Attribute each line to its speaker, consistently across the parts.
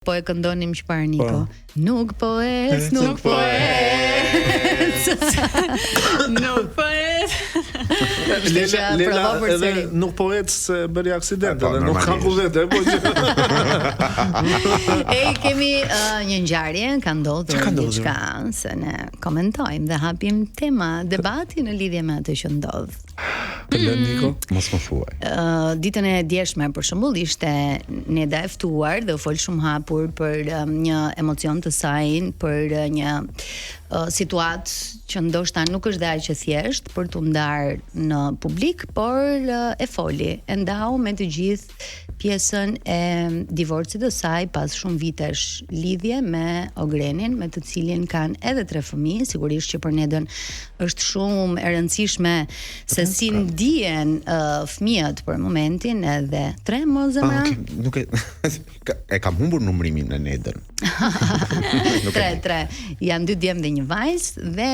Speaker 1: Po e këndonim Shparniko. Nuk po ec, nuk po ec. Nuk po ec.
Speaker 2: Lela edhe nuk po ec se bëri aksident, edhe nuk ka ku vetë, po.
Speaker 1: Kemi një ngjarje, ka ndodhur diçka, se ne komentojmë dhe hapim tema debati në lidhje me atë që ndodh.
Speaker 2: Niko,
Speaker 3: mos më thuaj.
Speaker 1: Ditën e djeshme për shembull ishte Neda e ftuar dhe u fol shumë hapur për një emocion të saj, për një situatë që ndoshta nuk është dhe aq e thjesht për t'u ndarë në publik, por e foli, e ndau me të gjithë pjesën e divorcit të saj pas shumë vitesh lidhje me Ogrenin, me të cilin kanë edhe 3 fëmijë. Sigurisht që për Nedën është shumë e rëndësishme se si ndihen fëmijët për momentin, edhe 3 më zemra.
Speaker 3: Nuk e kam humbur numrimin në Nedën.
Speaker 1: 3. Janë 2 djemë dhe një vajzë dhe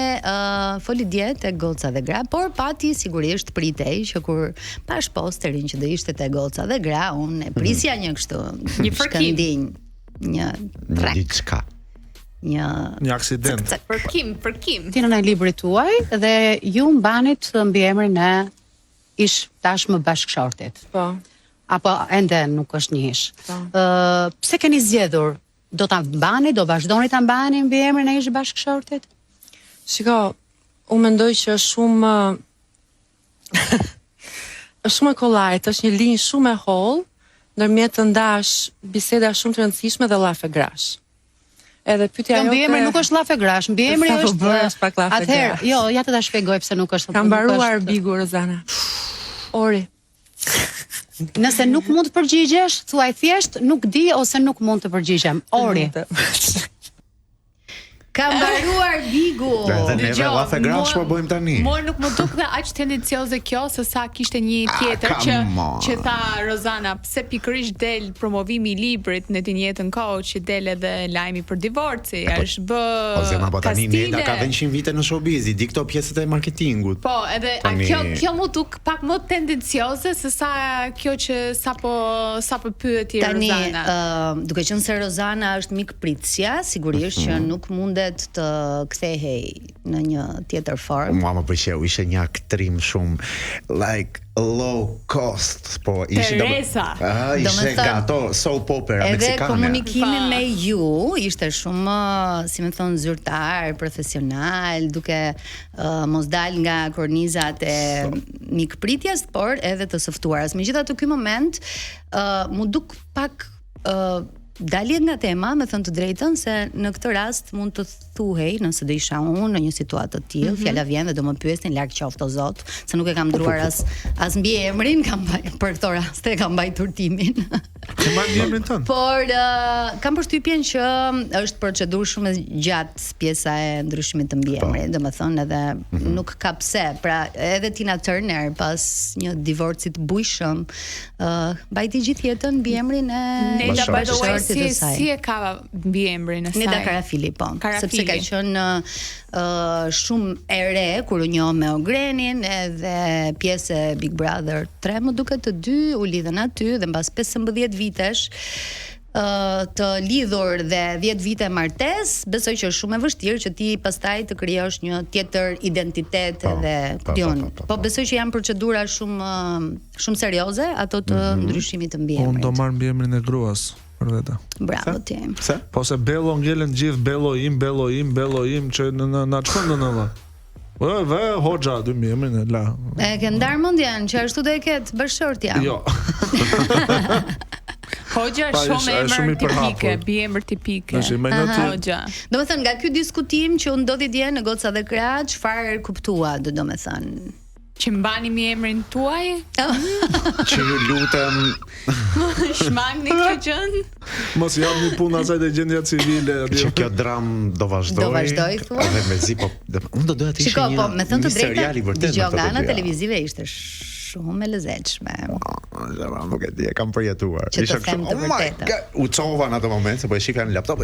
Speaker 1: foli dje tek goca dhe gra, por pati sigurisht pritej që kur pash posterin që do ishte te goca dhe gra, unë e prisja një kështu, një shkëndinj, një trek,
Speaker 3: diçka.
Speaker 1: Një
Speaker 2: aksident.
Speaker 4: Përkim. Tinën e librit tuaj dhe ju mbanit mbi emrin e ish tashmë bashkëshortit.
Speaker 5: Po.
Speaker 4: Apo ende nuk është një ish. Pse keni zgjedhur? Do ta mbani, do vazhdoni ta mbani mbi emrin e ish bashkëshortit?
Speaker 5: Shiko, unë mendoj që është shumë është shumë e kollajt, është një linjë shumë e hollë ndërmjet të ndash biseda shumë të rëndësishme dhe llafe grash. Edhe pyetja jote.
Speaker 4: Mbi emri nuk është llafe grash, mbi emri është
Speaker 5: pak llafe grash.
Speaker 4: Atëherë, jo, ja të ta shpjegoj pse nuk është.
Speaker 5: Ka mbaruar Bigu Rozana. Ori.
Speaker 4: Nëse nuk mund të përgjigjesh, thuaj thjesht nuk di ose nuk mund të përgjigjem. Ori.
Speaker 1: Ka mbaruar Bigu.
Speaker 3: Dhe neve llafe grash po bëjmë tani.
Speaker 6: Mua nuk më duk dhe aq tendencioze kjo, se sa kishte një tjetër që tha Rozana, pse pikërisht del promovimi i librit në Të njëjtën kohë që del edhe lajmi për divorci, është bë
Speaker 3: tani Neda ka 100 vite në showbiz, di këto pjesët e marketingut.
Speaker 6: Po, edhe kjo mu duk pak më tendencioze se sa kjo që sapo pyeti Rozana.
Speaker 1: Tani, duke qenë se Rozana është mikpritësja, sigurisht që nuk mundet të kthehej në një tjetër formë.
Speaker 3: Mua më pëlqeu, ishte një aktrim shumë like low cost, po ishte ishte gato soap opera meksikane.
Speaker 1: Edhe komunikimi me ju ishte shumë, si më thon, zyrtar, profesional, duke mos dal nga kornizat e mikpritjes, por edhe të së ftuaras. Megjithatë ky moment mu duk pak dalje nga tema, me thënë të drejtën, se në këtë rast mund të thuhej, nëse do isha unë në një situatë të tillë, fjala vjen dhe do më pyesin larg qoftë o Zot, se nuk e kam ndruar as mbi emrin, për këto raste kam mbajtur timin.
Speaker 2: Ke marrë emrin tënd?
Speaker 1: Por kam përshtypjen që është procedurë shumë e gjatë pjesa e ndryshimit të mbi emrit, domethënë edhe nuk ka pse. Pra edhe Tina Turner pas një divorci të bujshëm, mbajti gjithë jetën mbi emrin e
Speaker 6: Neda, by the way, si e ka mbi emrin e saj?
Speaker 1: Neda Karafili, po. Sepse ka qenë shumë e re kur u njoh me Ogrenin, edhe pjesë e Big Brother 3, më duket të 2 u lidhen aty dhe mbas 15 vitesh të lidhur dhe 10 vite martes, besoj që është shumë e vështirë që ti pastaj të krijosh një tjetër identitet edhe dion. Po besoj që janë procedura shumë serioze ato të ndryshimit të mbiemrit.
Speaker 2: Unë do marr mbiemrin e gruas për vete.
Speaker 1: Bravo ti.
Speaker 2: Po se Bello ngelen gjithë Bello im që na çon në vë. Ve hoxha 2 emrin e la.
Speaker 1: E ke ndar mendjen që ashtu do e ket bashkëshortja.
Speaker 2: Jo.
Speaker 6: Hoxha është shumë emër tipike, biemër tipike.
Speaker 1: Hoxha. Domethënë nga ky diskutim që u ndodhi dje në Goca dhe Krah, çfarë kuptua, domethënë?
Speaker 6: Që mbani mi emrin tuaj?
Speaker 3: Që ju lutem
Speaker 6: shmangni këtë gjën?
Speaker 2: Mos jam një punë asaj të gjendja civile.
Speaker 3: Që kjo dram do vazhdoj. Edhe mezi, po unë do doja të ishe një serial i vërtet.
Speaker 1: Dëgjoj, nga ana televizive ishte shumë e lezetshme.
Speaker 3: Nuk e di, e kam përjetuar.
Speaker 1: Që të them të vërtetën.
Speaker 3: U çova në atë moment se po e shifja në laptop.